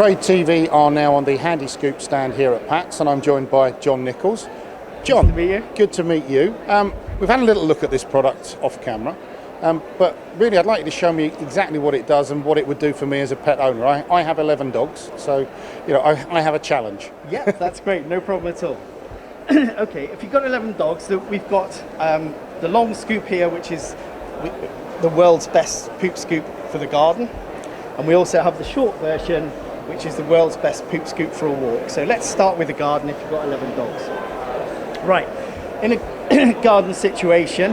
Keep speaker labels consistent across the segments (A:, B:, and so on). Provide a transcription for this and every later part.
A: Trade TV are now on the HandiScoop stand here at Pat's, and I'm joined by John Nichols. John,
B: good to meet you.
A: Good to meet you. We've had a little look at this product off camera, but really I'd like you to show me exactly what it does and what it would do for me as a pet owner. I have 11 dogs, so I have a challenge.
B: Yeah, that's great, no problem at all. Okay, if you've got 11 dogs, we've got the long scoop here, which is the world's best poop scoop for the garden. And we also have the short version, which is the world's best poop scoop for a walk. So let's start with the garden if you've got 11 dogs. Right, in a garden situation,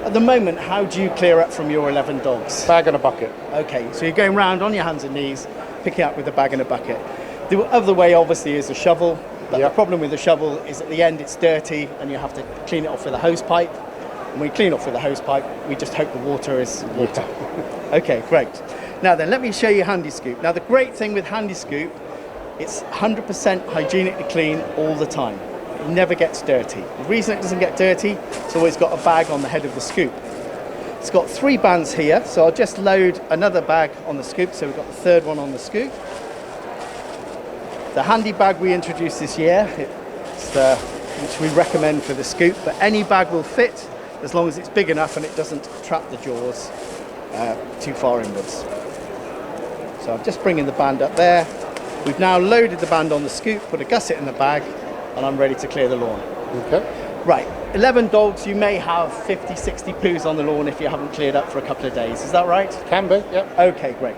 B: at the moment, how do you clear up from your 11 dogs?
A: Bag and a bucket.
B: Okay, so you're going round on your hands and knees, picking up with a bag and a bucket. The other way, obviously, is a shovel. But the problem with the shovel is at the end it's dirty and you have to clean it off with a hose pipe. And when we clean off with a hose pipe, we just hope the water is water. Okay, great. Now then, let me show you HandiScoop. Now the great thing with HandiScoop, it's 100% hygienically clean all the time. It never gets dirty. The reason it doesn't get dirty, it's always got a bag on the head of the scoop. It's got 3 bands here, so I'll just load another bag on the scoop, so we've got the third one on the scoop. The Handy bag we introduced this year, it's which we recommend for the scoop, but any bag will fit as long as it's big enough and it doesn't trap the jaws too far inwards. So I'm just bringing the band up there. We've now loaded the band on the scoop, put a gusset in the bag, and I'm ready to clear the lawn.
A: Okay.
B: Right, 11 dogs, you may have 50, 60 poos on the lawn if you haven't cleared up for a couple of days. Is that right?
A: Can be, yep.
B: Okay, great.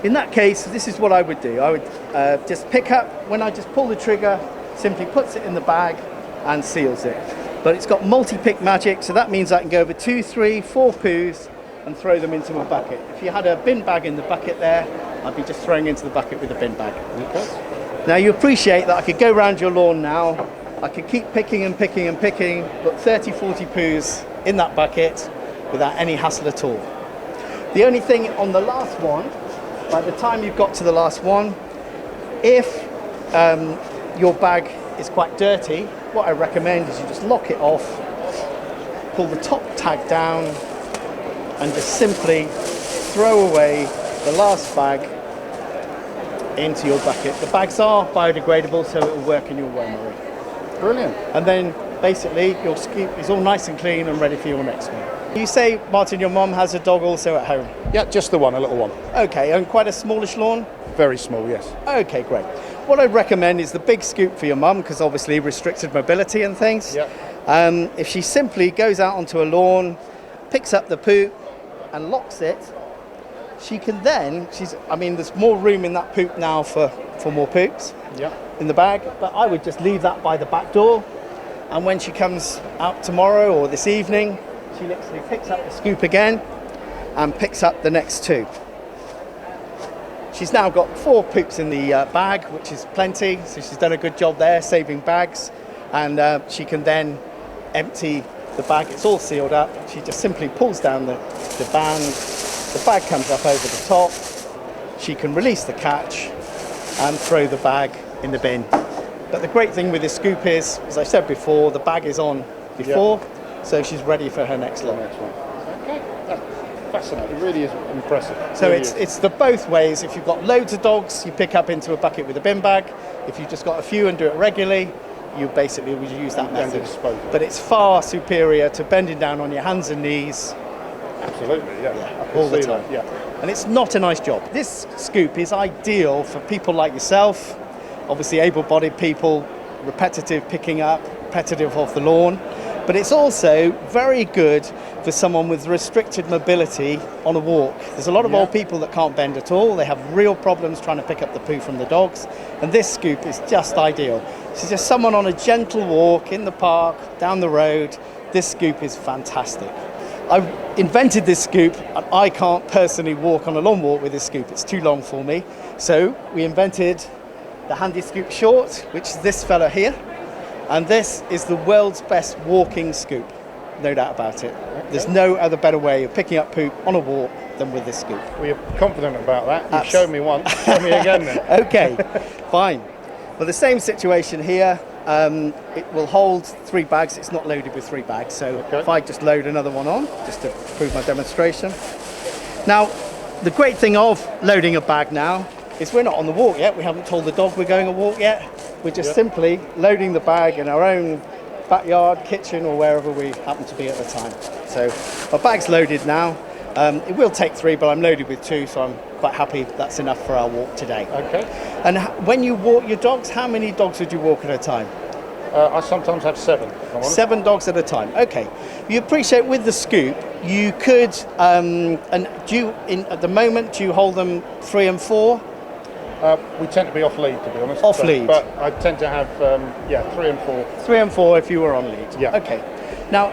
B: In that case, this is what I would do. I would just pick up, when I just pull the trigger, simply puts it in the bag and seals it. But it's got multi-pick magic, so that means I can go over 2, 3, 4 poos and throw them into a bucket. If you had a bin bag in the bucket there, I'd be just throwing into the bucket with a bin bag.
A: Okay.
B: Now you appreciate that I could go around your lawn now, I could keep picking and picking and picking, put 30, 40 poos in that bucket without any hassle at all. The only thing on the last one, by the time you've got to the last one, if your bag is quite dirty, what I recommend is you just lock it off, pull the top tag down, and just simply throw away the last bag into your bucket. The bags are biodegradable, so it will work in your winery.
A: Brilliant.
B: And then basically your scoop is all nice and clean and ready for your next one. You say, Martin, your mum has a dog also at home?
A: Yeah, just the one, a little one.
B: Okay, and quite a smallish lawn?
A: Very small, yes.
B: Okay, great. What I'd recommend is the big scoop for your mum, because obviously restricted mobility and things.
A: Yep.
B: If she simply goes out onto a lawn, picks up the poop and locks it, she can then, there's more room in that poop now for more poops in the bag, but I would just leave that by the back door, and when she comes out tomorrow or this evening, she literally picks up the scoop again and picks up the next 2. She's now got 4 poops in the bag, which is plenty, so she's done a good job there, saving bags, and she can then empty the bag. It's all sealed up. She just simply pulls down the band, the bag comes up over the top, she can release the catch and throw the bag in the bin. But the great thing with this scoop is, as I said before, the bag is on before, so she's ready for her next lot.
A: Okay, that's fascinating. It really is impressive.
B: So
A: really
B: it's the both ways. If you've got loads of dogs, you pick up into a bucket with a bin bag. If you've just got a few and do it regularly, you basically would use that method. But it's far superior to bending down on your hands and knees.
A: Absolutely, yeah.
B: All the time.
A: That, yeah.
B: And it's not a nice job. This scoop is ideal for people like yourself, obviously able-bodied people, repetitive picking up, repetitive off the lawn, but it's also very good for someone with restricted mobility on a walk. There's a lot of old people that can't bend at all. They have real problems trying to pick up the poo from the dogs, and this scoop is just ideal. So just someone on a gentle walk in the park, down the road, this scoop is fantastic. I invented this scoop, and I can't personally walk on a long walk with this scoop. It's too long for me. So we invented the HandiScoop Short, which is this fella here. And this is the world's best walking scoop, no doubt about it. Okay. There's no other better way of picking up poop on a walk than with this scoop.
A: Well, you're confident about that. You've showed me once. Show me again then.
B: Okay, fine. Well, the same situation here. It will hold 3 bags. It's not loaded with 3 bags. So if I just load another one on, just to prove my demonstration. Now, the great thing of loading a bag now is we're not on the walk yet. We haven't told the dog we're going a walk yet. We're just simply loading the bag in our own backyard, kitchen, or wherever we happen to be at the time. So our bag's loaded now. It will take 3, but I'm loaded with 2, so I'm quite happy that's enough for our walk today.
A: Okay.
B: And when you walk your dogs, how many dogs would you walk at a time?
A: I sometimes have 7. If I'm honest.
B: 7 dogs at a time. Okay. You appreciate with the scoop, you could, and do you, at the moment, do you hold them 3 and 4?
A: We tend to be off lead, to be honest.
B: Off lead.
A: But I tend to have 3 and 4.
B: 3 and 4 if you were on lead.
A: Yeah.
B: Okay. Now,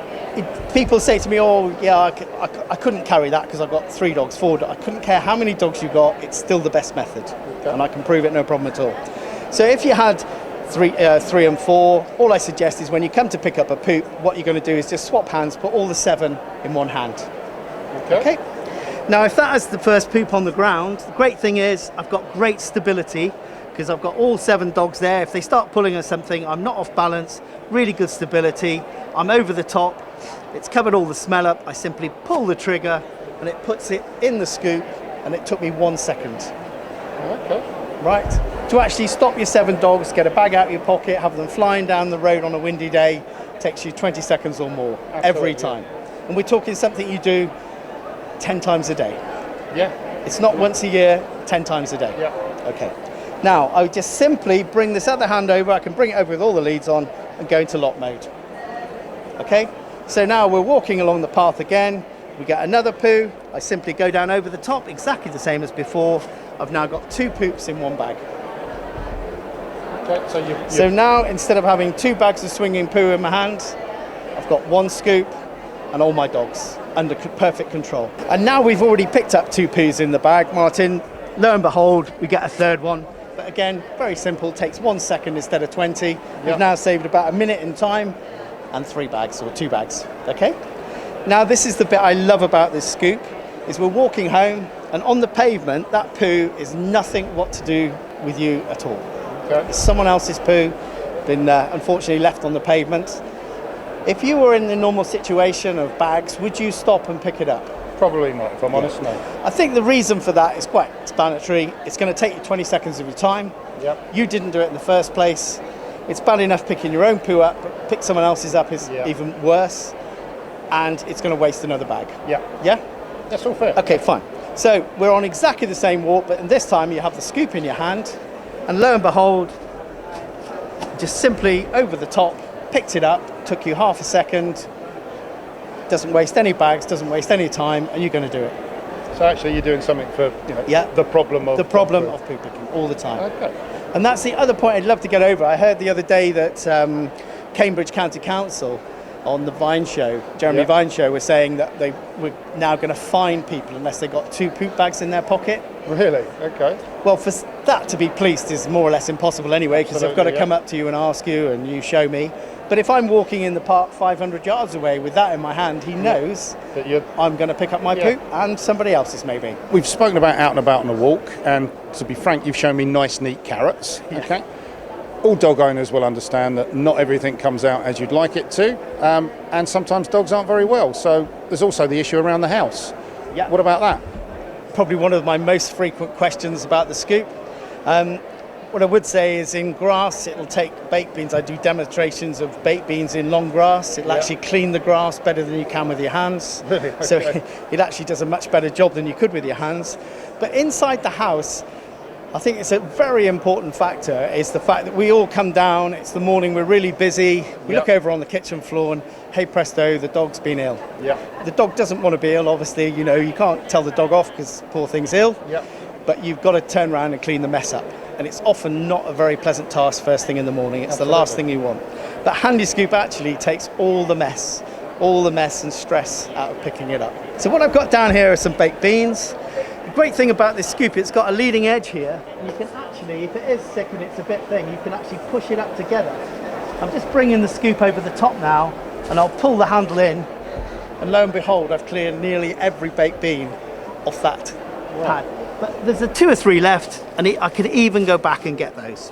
B: people say to me, "Oh, yeah, I couldn't carry that because I've got 3 dogs, 4 dogs." I couldn't care how many dogs you got; it's still the best method, and I can prove it, no problem at all. So if you had 3 and 4, all I suggest is when you come to pick up a poop, what you're going to do is just swap hands, put all the 7 in one hand. Okay. Now, if that is the first poop on the ground, the great thing is I've got great stability because I've got all 7 dogs there. If they start pulling on something, I'm not off balance, really good stability. I'm over the top. It's covered all the smell up. I simply pull the trigger and it puts it in the scoop, and it took me 1 second.
A: Okay.
B: Right? To actually stop your 7 dogs, get a bag out of your pocket, have them flying down the road on a windy day, takes you 20 seconds or more.
A: Absolutely.
B: Every time. And we're talking something you do 10 times a day.
A: Yeah.
B: It's not once a year, 10 times a day.
A: Yeah.
B: Okay. Now, I would just simply bring this other hand over. I can bring it over with all the leads on and go into lock mode. Okay? So now we're walking along the path again. We get another poo. I simply go down over the top, exactly the same as before. I've now got 2 poops in one bag.
A: Okay,
B: So now, instead of having 2 bags of swinging poo in my hand, I've got 1 scoop and all my dogs under perfect control. And now we've already picked up 2 poos in the bag, Martin. Lo and behold, we get a 3rd one. But again, very simple, takes 1 second instead of 20. We've now saved about a minute in time and 3 bags or 2 bags, okay? Now this is the bit I love about this scoop, is we're walking home and on the pavement, that poo is nothing what to do with you at all.
A: Okay.
B: It's someone else's poo, been unfortunately left on the pavement. If you were in the normal situation of bags, would you stop and pick it up?
A: Probably not, if I'm honest, no.
B: I think the reason for that is quite explanatory. It's going to take you 20 seconds of your time.
A: Yep.
B: You didn't do it in the first place. It's bad enough picking your own poo up, but pick someone else's up is even worse. And it's going to waste another bag.
A: Yeah.
B: Yeah?
A: That's all fair.
B: Okay, fine. So we're on exactly the same walk, but this time you have the scoop in your hand. And lo and behold, just simply over the top, picked it up, took you half a second, doesn't waste any bags, doesn't waste any time, and you're going to do it.
A: So actually you're doing something for the problem of
B: poo picking all the time.
A: Okay.
B: And that's the other point I'd love to get over. I heard the other day that Cambridge County Council on the Vine show, Jeremy Vine show, was saying that they were now going to fine people unless they got 2 poop bags in their pocket.
A: Really? Okay.
B: Well, for that to be policed is more or less impossible anyway, because I've got to come up to you and ask you and you show me. But if I'm walking in the park 500 yards away with that in my hand, he knows that I'm going to pick up my poop and somebody else's maybe.
A: We've spoken about out and about on a walk, and to be frank, you've shown me nice, neat carrots. Okay. All dog owners will understand that not everything comes out as you'd like it to, and sometimes dogs aren't very well. So there's also the issue around the house.
B: Yeah.
A: What about that?
B: Probably one of my most frequent questions about the scoop. What I would say is in grass, it'll take baked beans. I do demonstrations of baked beans in long grass. It'll actually clean the grass better than you can with your hands.
A: Really? Okay.
B: So it actually does a much better job than you could with your hands. But inside the house, I think it's a very important factor is the fact that we all come down, it's the morning, we're really busy, we look over on the kitchen floor and hey presto, the dog's been ill.
A: Yeah.
B: The dog doesn't want to be ill, obviously, you know, you can't tell the dog off because poor thing's ill.
A: Yeah.
B: But you've got to turn around and clean the mess up. And it's often not a very pleasant task first thing in the morning. It's the last thing you want. But HandiScoop actually takes all the mess and stress out of picking it up. So what I've got down here are some baked beans. The great thing about this scoop, it's got a leading edge here. You can actually, if it is thick and it's a bit thin, you can actually push it up together. I'm just bringing the scoop over the top now, and I'll pull the handle in, and lo and behold, I've cleared nearly every baked bean off that pad. But there's 2 or 3 left, and I could even go back and get those.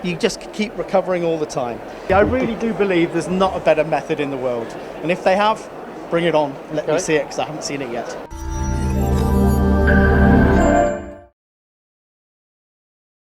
B: You just keep recovering all the time. I really do believe there's not a better method in the world. And if they have, bring it on. Let me see it, because I haven't seen it yet.